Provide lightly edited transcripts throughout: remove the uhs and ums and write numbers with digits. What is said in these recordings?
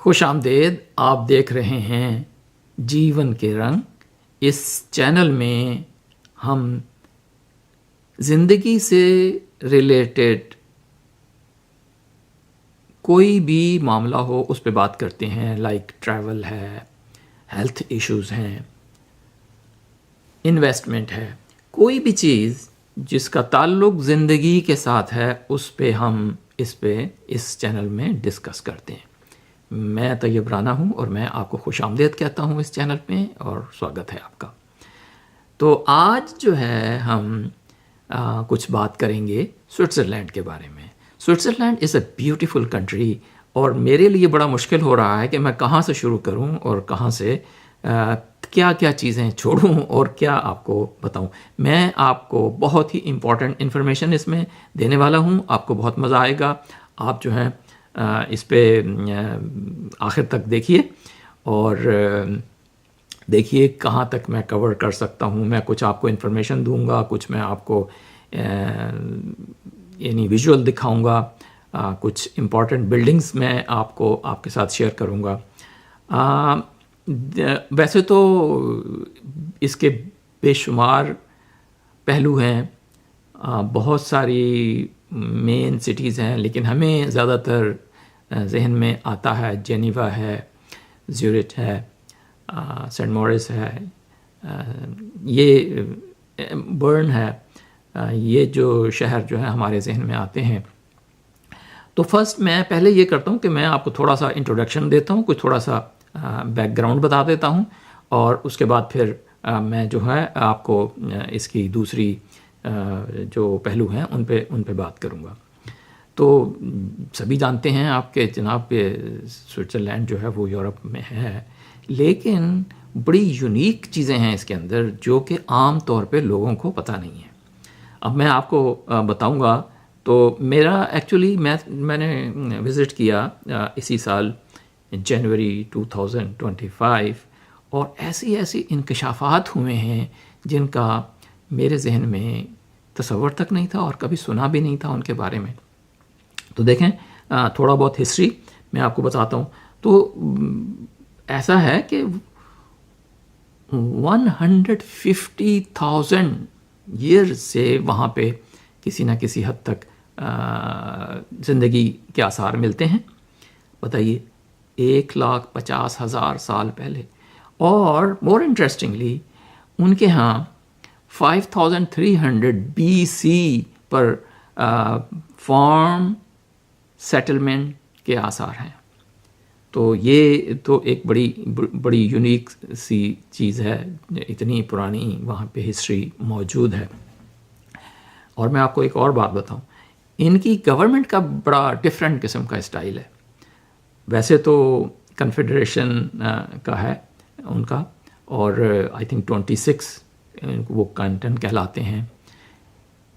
خوش آمدید. آپ دیکھ رہے ہیں جیون کے رنگ. اس چینل میں ہم زندگی سے ریلیٹڈ کوئی بھی معاملہ ہو اس پہ بات کرتے ہیں. لائک ٹریول ہے، ہیلتھ ایشوز ہیں، انویسٹمنٹ ہے، کوئی بھی چیز جس کا تعلق زندگی کے ساتھ ہے اس پہ ہم اس چینل میں ڈسکس کرتے ہیں. میں طیب رانا ہوں اور میں آپ کو خوش آمدید کہتا ہوں اس چینل پہ اور سواگت ہے آپ کا. تو آج جو ہے ہم کچھ بات کریں گے سوئٹزرلینڈ کے بارے میں. Switzerland is a beautiful country اور میرے لیے بڑا مشکل ہو رہا ہے کہ میں کہاں سے شروع کروں اور کہاں سے کیا کیا چیزیں چھوڑوں اور کیا آپ کو بتاؤں. میں آپ کو بہت ہی امپورٹنٹ انفارمیشن اس میں دینے والا ہوں. آپ کو بہت مزہ آئے گا. آپ جو ہیں اس پہ آخر تک دیکھیے اور دیکھیے کہاں تک میں کور کر سکتا ہوں. میں کچھ آپ کو انفارمیشن دوں گا، کچھ میں آپ کو یعنی ویژول دکھاؤں گا، کچھ امپورٹنٹ بلڈنگز میں آپ کے ساتھ شیئر کروں گا. ویسے تو اس کے بے شمار پہلو ہیں، بہت ساری مین سٹیز ہیں، لیکن ہمیں زیادہ تر ذہن میں آتا ہے جنیوا ہے، زیورچ ہے، سینٹ موریس ہے، یہ برن ہے. یہ جو شہر جو ہے ہمارے ذہن میں آتے ہیں. تو فرسٹ میں پہلے یہ کرتا ہوں کہ میں آپ کو تھوڑا سا انٹروڈکشن دیتا ہوں، کچھ تھوڑا سا بیک گراؤنڈ بتا دیتا ہوں اور اس کے بعد پھر میں جو ہے آپ کو اس کی دوسری جو پہلو ہیں ان پہ بات کروں گا. تو سبھی جانتے ہیں آپ کے جناب سوئٹزرلینڈ جو ہے وہ یورپ میں ہے، لیکن بڑی یونیک چیزیں ہیں اس کے اندر جو کہ عام طور پہ لوگوں کو پتہ نہیں ہے. اب میں آپ کو بتاؤں گا. تو میرا ایکچولی میں نے وزٹ کیا اسی سال جنوری 2025 اور ایسی انکشافات ہوئے ہیں جن کا میرے ذہن میں تصور تک نہیں تھا اور کبھی سنا بھی نہیں تھا ان کے بارے میں. تو دیکھیں تھوڑا بہت ہسٹری میں آپ کو بتاتا ہوں. تو ایسا ہے کہ 150,000 ایئر سے وہاں پہ کسی نہ کسی حد تک زندگی کے آثار ملتے ہیں. بتائیے 150,000 سال پہلے. اور مور انٹرسٹنگلی ان کے ہاں 5300 BC پر فارم سیٹلمنٹ کے آثار ہیں. تو یہ تو ایک بڑی یونیک سی چیز ہے، اتنی پرانی وہاں پہ ہسٹری موجود ہے. اور میں آپ کو ایک اور بات بتاؤں، ان کی گورنمنٹ کا بڑا ڈفرینٹ قسم کا اسٹائل ہے. ویسے تو کنفیڈریشن کا ہے ان کا اور آئی تھنک 26 وہ کینٹن کہلاتے ہیں.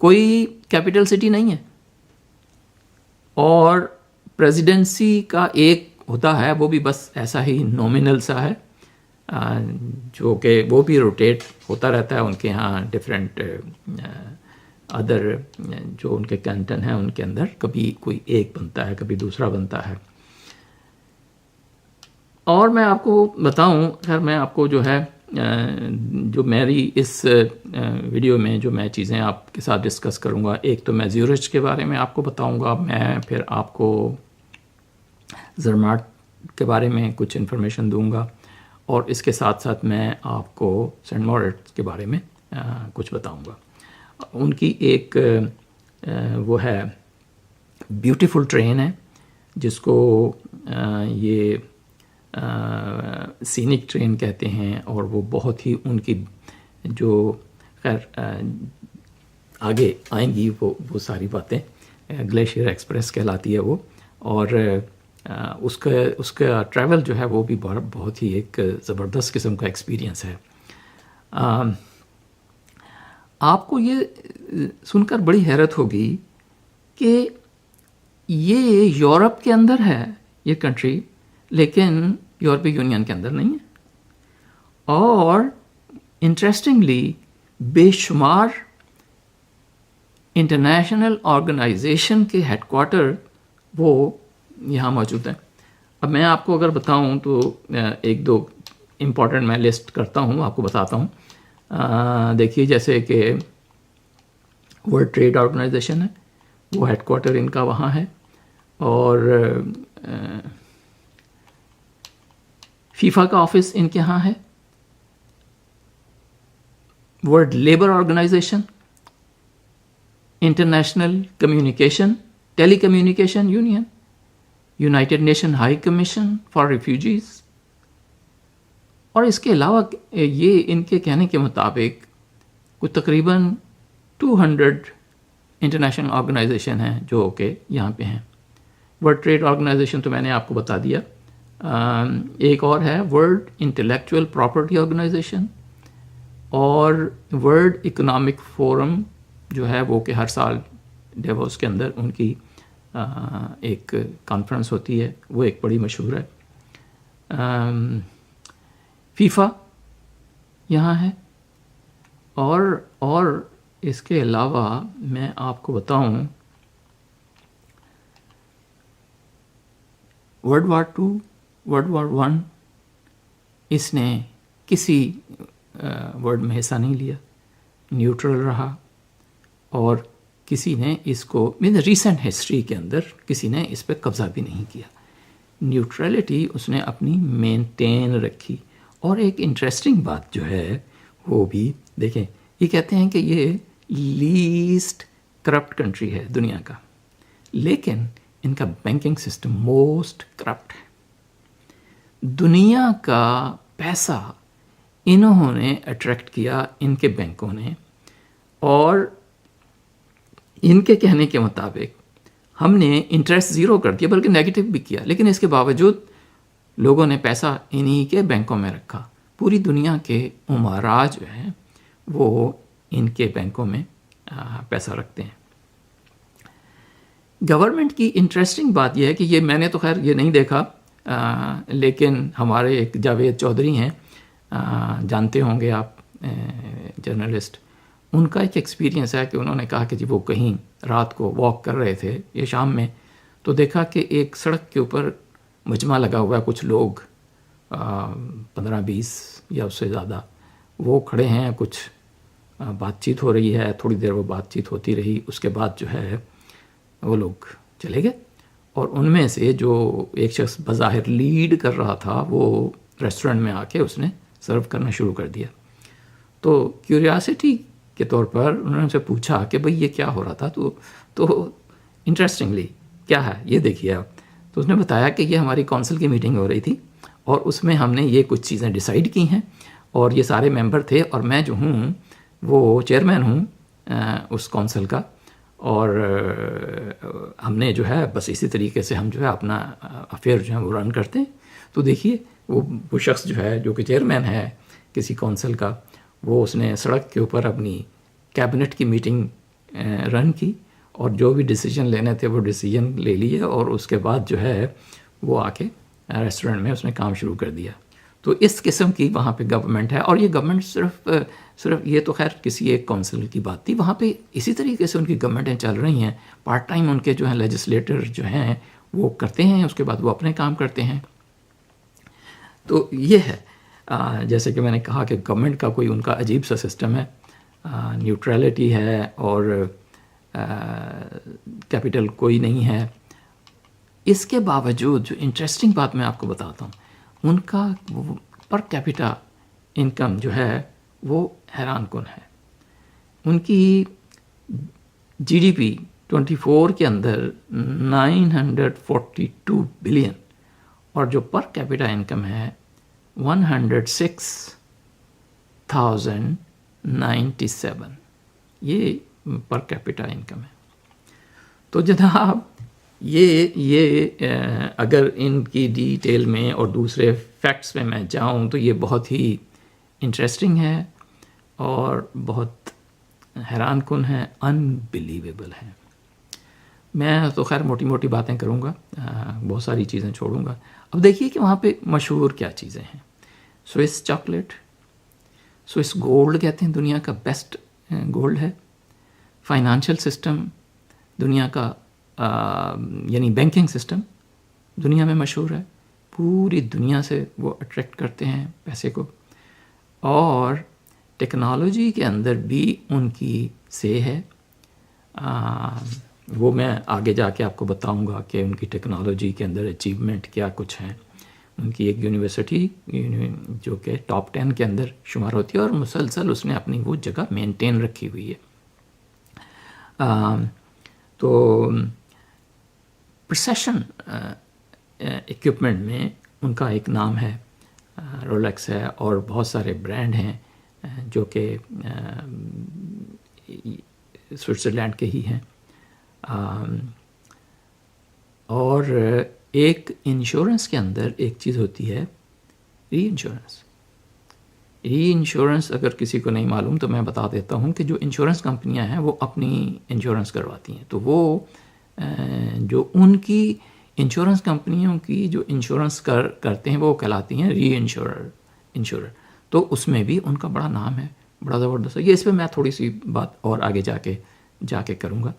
کوئی کیپٹل سٹی نہیں ہے اور پریزیڈنسی کا ایک ہوتا ہے، وہ بھی بس ایسا ہی نومینل سا ہے جو کہ وہ بھی روٹیٹ ہوتا رہتا ہے. ان کے ہاں ڈفرینٹ ادر جو ان کے کینٹن ہیں ان کے اندر کبھی کوئی ایک بنتا ہے، کبھی دوسرا بنتا ہے. اور میں آپ کو بتاؤں، خیر میں آپ کو جو ہے جو میری اس ویڈیو میں جو میں چیزیں آپ کے ساتھ ڈسکس کروں گا، ایک تو میں زیورچ کے بارے میں آپ کو بتاؤں گا. میں پھر آپ کو زرماٹ کے بارے میں کچھ انفارمیشن دوں گا اور اس کے ساتھ ساتھ میں آپ کو سینٹ موریس کے بارے میں کچھ بتاؤں گا. ان کی ایک وہ ہے بیوٹیفل ٹرین ہے جس کو یہ سینک ٹرین کہتے ہیں اور وہ بہت ہی ان کی جو خیر آگے آئیں گی وہ ساری باتیں. گلیشیئر ایکسپریس کہلاتی ہے وہ. اور اس کا ٹریول جو ہے وہ بھی بہت ہی ایک زبردست قسم کا ایکسپیرینس ہے. آپ کو یہ سن کر بڑی حیرت ہوگی کہ یہ یورپ کے اندر ہے یہ کنٹری، لیکن یورپی یونین کے اندر نہیں ہے. اور انٹرسٹنگلی بے شمار انٹرنیشنل آرگنائزیشن کے ہیڈ کوارٹر وہ یہاں موجود ہیں. اب میں آپ کو اگر بتاؤں تو ایک دو امپورٹنٹ میں لسٹ کرتا ہوں، آپ کو بتاتا ہوں. دیکھیے جیسے کہ ورلڈ ٹریڈ آرگنائزیشن ہے، وہ ہیڈ کوارٹر ان کا وہاں ہے. اور فیفا کا آفس ان کے ہاں ہے. World labour organisation, international communication tele communication union, united nation high commission for refugees. اور اس کے علاوہ یہ ان کے کہنے کے مطابق کچھ تقریباً 200 انٹرنیشنل آرگنائزیشن ہیں جو کہ یہاں پہ ہیں. ورلڈ ٹریڈ آرگنائزیشن تو میں نے آپ کو بتا دیا. ایک اور ہے ورلڈ انٹلیکچوئل پراپرٹی آرگنائزیشن، اور ورلڈ اکنامک فورم جو ہے وہ کہ ہر سال ڈیووس کے اندر ان کی ایک کانفرنس ہوتی ہے، وہ ایک بڑی مشہور ہے. فیفا یہاں ہے. اور اس کے علاوہ میں آپ کو بتاؤں ورلڈ وار 2، ورلڈ وار 1 اس نے کسی ورلڈ میں حصہ نہیں لیا، نیوٹرل رہا. اور کسی نے اس کو ریسنٹ ہسٹری کے اندر کسی نے اس پہ قبضہ بھی نہیں کیا. نیوٹرلٹی اس نے اپنی مینٹین رکھی. اور ایک انٹرسٹنگ بات جو ہے وہ بھی دیکھیں، یہ کہتے ہیں کہ یہ لیسٹ کرپٹ کنٹری ہے دنیا کا، لیکن ان کا بینکنگ سسٹم موسٹ کرپٹ ہے. دنیا کا پیسہ انہوں نے اٹریکٹ کیا، ان کے بینکوں نے، اور ان کے کہنے کے مطابق ہم نے انٹرسٹ زیرو کر دیا، بلکہ نیگیٹو بھی کیا، لیکن اس کے باوجود لوگوں نے پیسہ انہی کے بینکوں میں رکھا. پوری دنیا کے امراء جو ہیں وہ ان کے بینکوں میں پیسہ رکھتے ہیں. گورنمنٹ کی انٹرسٹنگ بات یہ ہے کہ یہ میں نے تو خیر یہ نہیں دیکھا، لیکن ہمارے ایک جاوید چودھری ہیں، جانتے ہوں گے آپ، جرنلسٹ، ان کا ایک ایکسپیرینس ہے کہ انہوں نے کہا کہ جی وہ کہیں رات کو واک کر رہے تھے یا شام میں، تو دیکھا کہ ایک سڑک کے اوپر مجمع لگا ہوا ہے، کچھ لوگ 15-20 یا اس سے زیادہ وہ کھڑے ہیں، کچھ بات چیت ہو رہی ہے. تھوڑی دیر وہ بات چیت ہوتی رہی، اس کے بعد جو ہے وہ لوگ چلے گئے. اور ان میں سے جو ایک شخص بظاہر لیڈ کر رہا تھا وہ ریسٹورنٹ میں آ کے اس نے سرو کرنا شروع کر دیا. تو کیوریاسٹی کے طور پر انہوں نے ان سے پوچھا کہ بھئی یہ کیا ہو رہا تھا، تو انٹرسٹنگلی کیا ہے یہ دیکھیے آپ. تو اس نے بتایا کہ یہ ہماری کونسل کی میٹنگ ہو رہی تھی، اور اس میں ہم نے یہ کچھ چیزیں ڈیسائیڈ کی ہیں، اور یہ سارے ممبر تھے، اور میں جو ہوں وہ چیئرمین ہوں اس کونسل کا. اور ہم نے جو ہے بس اسی طریقے سے ہم جو ہے اپنا افیئر جو ہے وہ رن کرتے ہیں. تو دیکھیے وہ شخص جو ہے جو کہ چیئرمین ہے کسی کونسل کا، وہ اس نے سڑک کے اوپر اپنی کیبنٹ کی میٹنگ رن کی، اور جو بھی ڈیسیجن لینے تھے وہ ڈیسیجن لے لیے، اور اس کے بعد جو ہے وہ آ کے ریسٹورنٹ میں اس نے کام شروع کر دیا. تو اس قسم کی وہاں پہ گورنمنٹ ہے. اور یہ گورنمنٹ صرف یہ تو خیر کسی ایک کونسل کی بات تھی، وہاں پہ اسی طریقے سے ان کی گورنمنٹیں چل رہی ہیں. پارٹ ٹائم ان کے جو ہیں لیجسلیٹر جو ہیں وہ کرتے ہیں، اس کے بعد وہ اپنے کام کرتے ہیں. تو یہ ہے جیسے کہ میں نے کہا کہ گورنمنٹ کا کوئی ان کا عجیب سا سسٹم ہے، نیوٹرلٹی ہے، اور کیپٹل کوئی نہیں ہے. اس کے باوجود جو انٹرسٹنگ بات میں آپ کو بتاتا ہوں، ان کا پر کیپٹا انکم جو ہے وہ حیران کن ہے. ان کی جی ڈی پی 24 کے اندر 942 بلین، اور جو پر کیپٹا انکم ہے 106,097. یہ پر کیپٹا انکم ہے. تو جناب یہ اگر ان کی ڈیٹیل میں اور دوسرے فیکٹس میں جاؤں تو یہ بہت ہی انٹرسٹنگ ہے اور بہت حیران کن ہے، انبلیویبل ہے. میں تو خیر موٹی موٹی باتیں کروں گا، بہت ساری چیزیں چھوڑوں گا. اب دیکھیے کہ وہاں پہ مشہور کیا چیزیں ہیں. سوئس چاکلیٹ، سوئس گولڈ کہتے ہیں، دنیا کا بیسٹ گولڈ ہے. فائنانشل سسٹم دنیا کا یعنی بینکنگ سسٹم دنیا میں مشہور ہے. پوری دنیا سے وہ اٹریکٹ کرتے ہیں پیسے کو، اور ٹیکنالوجی کے اندر بھی ان کی سے ہے. وہ میں آگے جا کے آپ کو بتاؤں گا کہ ان کی ٹیکنالوجی کے اندر اچیومنٹ کیا کچھ ہیں. ان کی ایک یونیورسٹی جو کہ ٹاپ 10 کے اندر شمار ہوتی ہے، اور مسلسل اس نے اپنی وہ جگہ مینٹین رکھی ہوئی ہے. تو پرسیشن ایکوپمنٹ میں ان کا ایک نام ہے، رولیکس ہے، اور بہت سارے برانڈ ہیں جو کہ سوئٹزرلینڈ کے ہی ہیں. اور ایک انشورنس کے اندر ایک چیز ہوتی ہے ری انشورنس. ری انشورنس اگر کسی کو نہیں معلوم تو میں بتا دیتا ہوں کہ جو انشورنس کمپنیاں ہیں وہ اپنی انشورنس کرواتی ہیں، تو وہ جو ان کی انشورنس کمپنیوں کی جو انشورنس کرتے ہیں وہ کہلاتی ہیں ری انشورر. تو اس میں بھی ان کا بڑا نام ہے، بڑا زبردست ہے. یہ اس پہ میں تھوڑی سی بات اور آگے جا کے کروں گا.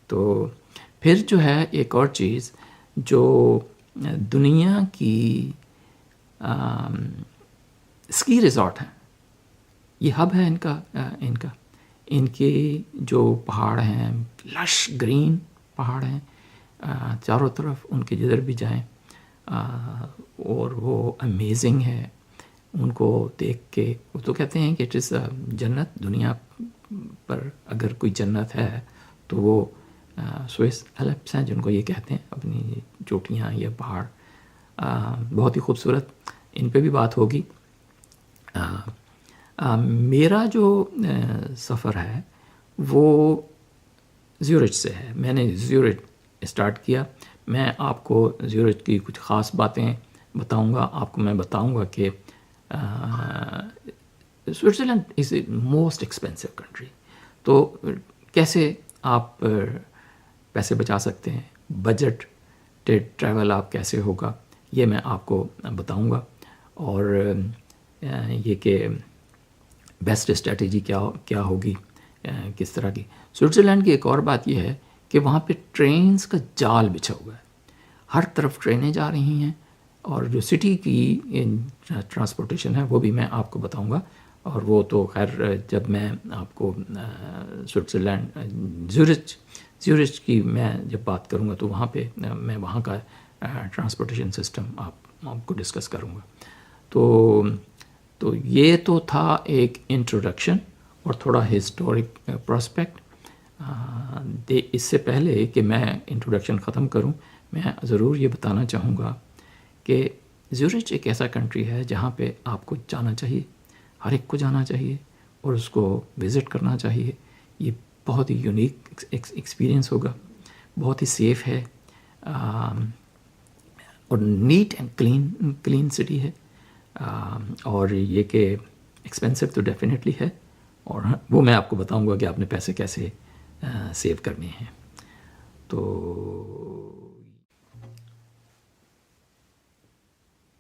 تو پھر جو ہے ایک اور چیز جو دنیا کی اسکی ریزورٹ ہیں، یہ ہب ہے ان کے جو پہاڑ ہیں، لش گرین پہاڑ ہیں چاروں طرف، ان کے جدھر بھی جائیں اور وہ امیزنگ ہے. ان کو دیکھ کے وہ تو کہتے ہیں کہ اٹ از جنت. دنیا پر اگر کوئی جنت ہے تو وہ سوئس الپس ہیں جن کو یہ کہتے ہیں، اپنی چوٹیاں یا پہاڑ بہت ہی خوبصورت. ان پہ بھی بات ہوگی. میرا جو سفر ہے وہ زیورچ سے ہے. میں نے زیورچ اسٹارٹ کیا. میں آپ کو زیورچ کی کچھ خاص باتیں بتاؤں گا. آپ کو میں بتاؤں گا کہ Switzerland is a most expensive country. تو کیسے آپ پیسے بچا سکتے ہیں، بجٹ ٹریول آپ کیسے ہوگا، یہ میں آپ کو بتاؤں گا. اور یہ کہ بیسٹ اسٹریٹجی کیا ہوگی، کس طرح کی. سوئٹزرلینڈ کی ایک اور بات یہ ہے کہ وہاں پہ ٹرینز کا جال بچھا ہوا ہے. ہر طرف ٹرینیں جا رہی ہیں، اور جو سٹی کی ٹرانسپورٹیشن ہے وہ بھی میں آپ کو بتاؤں گا. اور وہ تو خیر جب میں آپ کو سوئٹزرلینڈ زیورچ کی میں جب بات کروں گا تو وہاں پہ میں وہاں کا ٹرانسپورٹیشن سسٹم آپ کو ڈسکس کروں گا. تو یہ تو تھا ایک انٹروڈکشن اور تھوڑا ہسٹورک پراسپیکٹ. اس سے پہلے کہ میں انٹروڈکشن ختم کروں، میں ضرور یہ بتانا چاہوں گا کہ زیورچ ایک ایسا کنٹری ہے جہاں پہ آپ کو جانا چاہیے، ہر ایک کو جانا چاہیے اور اس کو وزٹ کرنا چاہیے. یہ بہت ہی یونیک ایکسپیرئنس ہوگا، بہت ہی سیف ہے، اور نیٹ اینڈ کلین سٹی ہے. اور یہ کہ ایکسپینسو تو ڈیفینیٹلی ہے، اور وہ میں آپ کو بتاؤں گا کہ آپ نے پیسے کیسے سیو کرنے ہیں. تو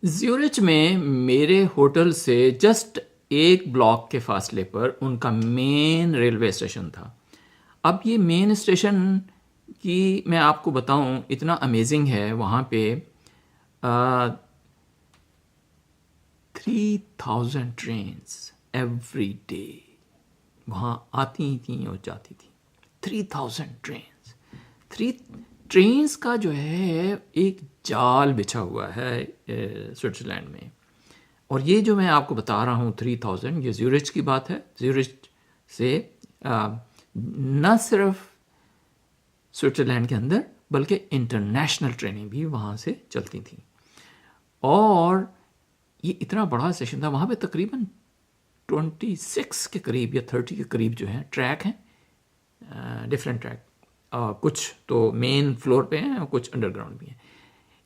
زیورچ میں میرے ہوٹل سے جسٹ ایک بلاک کے فاصلے پر ان کا مین ریلوے اسٹیشن تھا. اب یہ مین اسٹیشن کی میں آپ کو بتاؤں اتنا امیزنگ ہے. وہاں پہ 3000 ٹرینس ایوری ڈے وہاں آتی تھیں اور جاتی تھیں. 3000 ٹرینس کا جو ہے ایک جال بچھا ہوا ہے سوئٹزرلینڈ میں. اور یہ جو میں آپ کو بتا رہا ہوں 3000، یہ زیورچ کی بات ہے. زیورچ سے نہ صرف سوئٹزرلینڈ کے اندر بلکہ انٹرنیشنل ٹرینیں بھی وہاں سے چلتی تھیں. اور یہ اتنا بڑا اسٹیشن تھا، وہاں پہ تقریباً 26 کے قریب یا 30 کے قریب جو ہیں ٹریک ہیں، ڈفرینٹ ٹریک. کچھ تو مین فلور پہ ہیں اور کچھ انڈر گراؤنڈ بھی ہیں.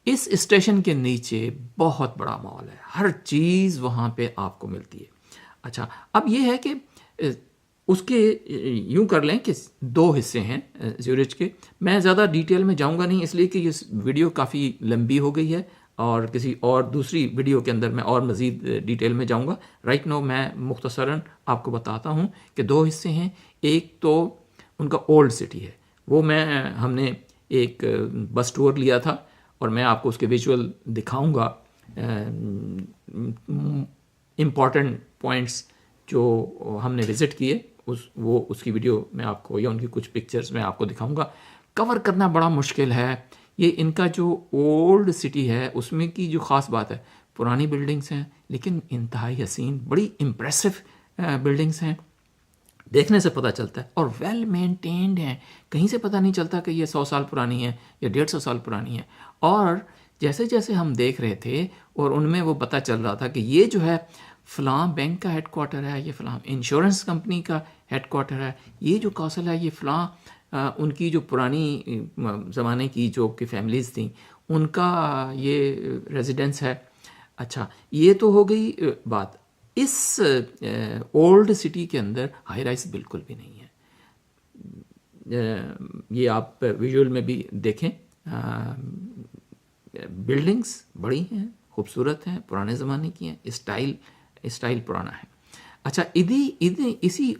اس اسٹیشن کے نیچے بہت بڑا مال ہے، ہر چیز وہاں پہ آپ کو ملتی ہے. اچھا، اب یہ ہے کہ اس کے یوں کر لیں کہ 2 حصے ہیں زیورچ کے. میں زیادہ ڈیٹیل میں جاؤں گا نہیں، اس لیے کہ یہ ویڈیو کافی لمبی ہو گئی ہے، اور کسی اور دوسری ویڈیو کے اندر میں اور مزید ڈیٹیل میں جاؤں گا. رائٹ نو میں مختصراً آپ کو بتاتا ہوں کہ 2 حصے ہیں. ایک تو ان کا اولڈ سٹی ہے، وہ ہم نے ایک بس ٹور لیا تھا، اور میں آپ کو اس کے ویژول دکھاؤں گا امپورٹنٹ پوائنٹس جو ہم نے وزٹ کیے اس کی ویڈیو میں آپ کو یا ان کی کچھ پکچرز میں آپ کو دکھاؤں گا. کور کرنا بڑا مشکل ہے. یہ ان کا جو اولڈ سٹی ہے اس میں کی جو خاص بات ہے، پرانی بلڈنگس ہیں لیکن انتہائی حسین، بڑی امپریسو بلڈنگس ہیں، دیکھنے سے پتہ چلتا ہے، اور ویل مینٹینڈ ہیں. کہیں سے پتہ نہیں چلتا کہ یہ 100 سال پرانی ہے یا 150 سال پرانی ہے. اور جیسے جیسے ہم دیکھ رہے تھے اور ان میں وہ پتہ چل رہا تھا کہ یہ جو ہے فلاں بینک کا ہیڈ کوارٹر ہے، یہ فلاں انشورنس کمپنی کا ہیڈ کوارٹر ہے، یہ جو کاسل ہے یہ فلاں ان کی جو پرانی زمانے کی جو کہ فیملیز تھیں ان کا یہ ریزیڈنس ہے. اچھا، یہ تو ہو گئی بات. اس اولڈ سٹی کے اندر ہائی رائز بالکل بھی نہیں ہے. یہ آپ ویژول میں بھی دیکھیں، بلڈنگس بڑی ہیں، خوبصورت ہیں، پرانے زمانے کی ہیں، اسٹائل پرانا ہے. اچھا، اسی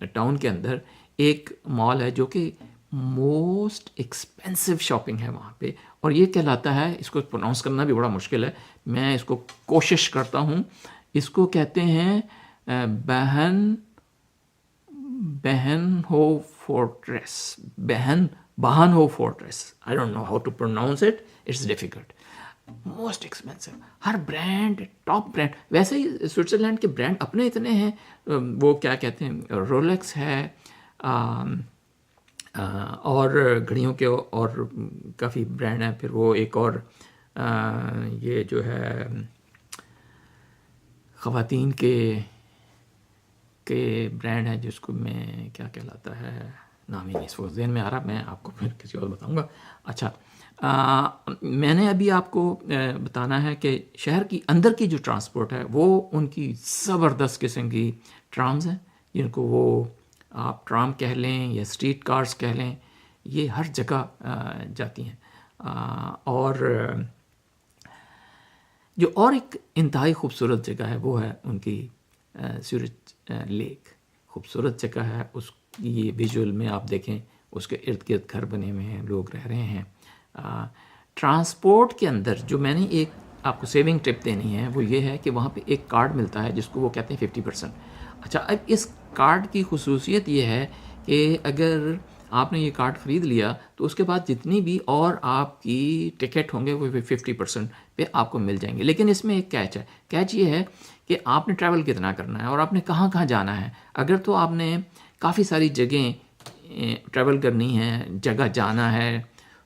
ٹاؤن کے اندر ایک مال ہے جو کہ موسٹ ایکسپینسو شاپنگ ہے وہاں پہ، اور یہ کہلاتا ہے، اس کو پروناؤنس کرنا بھی بڑا مشکل ہے، میں اس کو کوشش کرتا ہوں. اس کو کہتے ہیں بہن ہو fortress. I don't know how to pronounce it, it's difficult. Most expensive, ہر برانڈ ٹاپ برانڈ. ویسے ہی سوئٹزرلینڈ کے برانڈ اپنے اتنے ہیں، وہ کیا کہتے ہیں، رولیکس ہے، اور گھڑیوں کے اور کافی برانڈ ہیں. پھر وہ ایک اور یہ جو ہے خواتین کے برانڈ ہے جس کو میں کیا کہلاتا ہے، نام ہی نہیں اس وقت ذہن میں آ رہا، میں آپ کو پھر کسی اور بتاؤں گا. اچھا، میں نے ابھی آپ کو بتانا ہے کہ شہر کی اندر کی جو ٹرانسپورٹ ہے وہ ان کی زبردست قسم کی ٹرامز ہیں، جن کو وہ آپ ٹرام کہہ لیں یا اسٹریٹ کارز کہہ لیں، یہ ہر جگہ جاتی ہیں. اور جو اور ایک انتہائی خوبصورت جگہ ہے وہ ہے ان کی سیورج لیک. خوبصورت جگہ ہے، اس یہ ویژول میں آپ دیکھیں، اس کے ارد گرد گھر بنے ہوئے ہیں، لوگ رہ رہے ہیں. ٹرانسپورٹ کے اندر جو میں نے ایک آپ کو سیونگ ٹپ دینی ہے وہ یہ ہے کہ وہاں پہ ایک کارڈ ملتا ہے جس کو وہ کہتے ہیں 50%. اچھا، اب اس کارڈ کی خصوصیت یہ ہے کہ اگر آپ نے یہ کارڈ خرید لیا تو اس کے بعد جتنی بھی اور آپ کی ٹکٹ ہوں گے وہ 50% پہ آپ کو مل جائیں گے. لیکن اس میں ایک کیچ ہے. کیچ یہ ہے کہ آپ نے ٹریول کتنا کرنا ہے اور آپ نے کہاں کہاں جانا ہے. اگر تو آپ نے کافی ساری جگہیں ٹریول کرنی ہے، جگہ جانا ہے،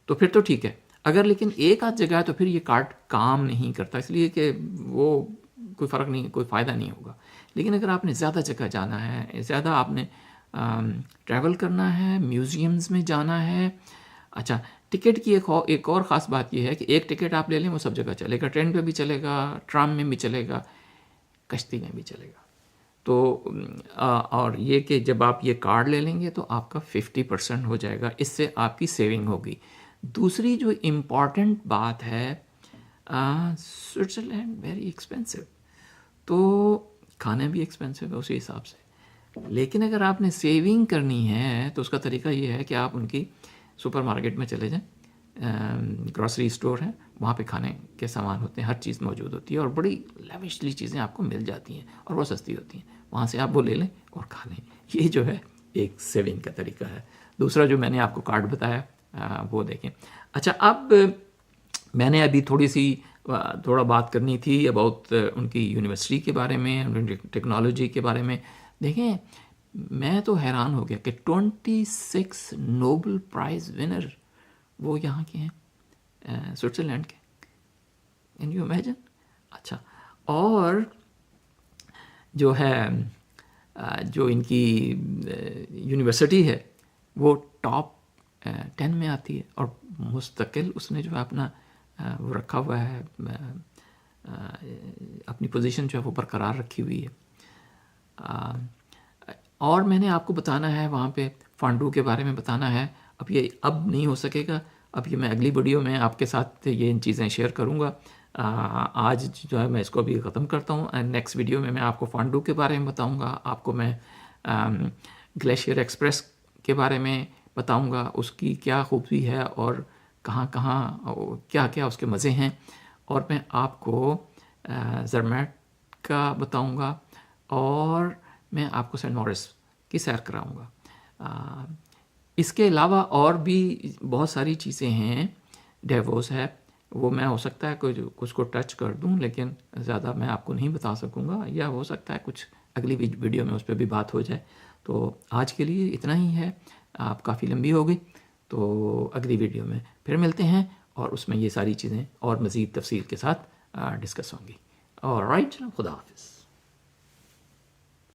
تو پھر تو ٹھیک ہے. اگر لیکن ایک آدھ جگہ ہے تو پھر یہ کارڈ کام نہیں کرتا، اس لیے کہ وہ کوئی فرق نہیں، کوئی فائدہ نہیں ہوگا. لیکن اگر آپ نے زیادہ جگہ جانا ہے، زیادہ آپ نے ٹریول کرنا ہے، میوزیمز میں جانا ہے. اچھا، ٹکٹ کی ایک اور خاص بات یہ ہے کہ ایک ٹکٹ آپ لے لیں وہ سب جگہ چلے گا. ٹرین پہ بھی چلے گا، ٹرام میں بھی چلے گا، کشتی میں بھی چلے گا. تو اور یہ کہ جب آپ یہ کارڈ لے لیں گے تو آپ کا 50% ہو جائے گا، اس سے آپ کی سیونگ ہوگی. دوسری جو امپورٹنٹ بات ہے، سوئٹزرلینڈ ویری ایکسپینسو، تو کھانا بھی ایکسپینسو ہے اسی حساب سے. لیکن اگر آپ نے سیونگ کرنی ہے تو اس کا طریقہ یہ ہے کہ آپ ان کی سپر مارکیٹ میں چلے جائیں، گروسری اسٹور ہیں، وہاں پہ کھانے کے سامان ہوتے ہیں، ہر چیز موجود ہوتی ہے اور بڑی لیوشلی چیزیں آپ کو مل جاتی ہیں اور وہ سستی ہوتی ہیں. وہاں سے آپ وہ لے لیں اور کھا لیں. یہ جو ہے ایک سیونگ کا طریقہ ہے. دوسرا جو میں نے آپ کو کارڈ بتایا وہ دیکھیں. اچھا، اب میں نے ابھی تھوڑا بات کرنی تھی اباؤٹ ان کی یونیورسٹی کے بارے میں، ٹیکنالوجی کے بارے میں. دیکھیں، میں تو حیران ہو گیا کہ 26 نوبل پرائز ونر وہ یہاں کے ہیں، سوئٹزرلینڈ کے. Can you imagine? اچھا، اور جو ہے جو ان کی یونیورسٹی ہے وہ ٹاپ 10 میں آتی ہے، اور مستقل اس نے جو ہے اپنا وہ رکھا ہوا ہے، اپنی پوزیشن جو ہے وہ برقرار رکھی ہوئی ہے. اور میں نے آپ کو بتانا ہے وہاں پہ فانڈو کے بارے میں بتانا ہے. اب نہیں ہو سکے گا، اب یہ میں اگلی ویڈیو میں آپ کے ساتھ یہ ان چیزیں شیئر کروں گا. آج جو ہے میں اس کو بھی ختم کرتا ہوں. نیکسٹ ویڈیو میں آپ کو فانڈو کے بارے میں بتاؤں گا، آپ کو میں گلیشیئر ایکسپریس کے بارے میں بتاؤں گا، اس کی کیا خوبی ہے اور کہاں کہاں کیا کیا اس کے مزے ہیں. اور میں آپ کو زرمیٹ کا بتاؤں گا، اور میں آپ کو سینٹ موریس کی سیر کراؤں گا۔ اس کے علاوہ اور بھی بہت ساری چیزیں ہیں، ڈیووس ہے، وہ میں ہو سکتا ہے کچھ کو ٹچ کر دوں، لیکن زیادہ میں آپ کو نہیں بتا سکوں گا، یا ہو سکتا ہے کچھ اگلی ویڈیو میں اس پہ بھی بات ہو جائے۔ تو آج کے لیے اتنا ہی ہے، آپ کافی لمبی ہو گئی، تو اگلی ویڈیو میں پھر ملتے ہیں، اور اس میں یہ ساری چیزیں اور مزید تفصیل کے ساتھ ڈسکس ہوں گی۔ آلرائٹ، خدا حافظ۔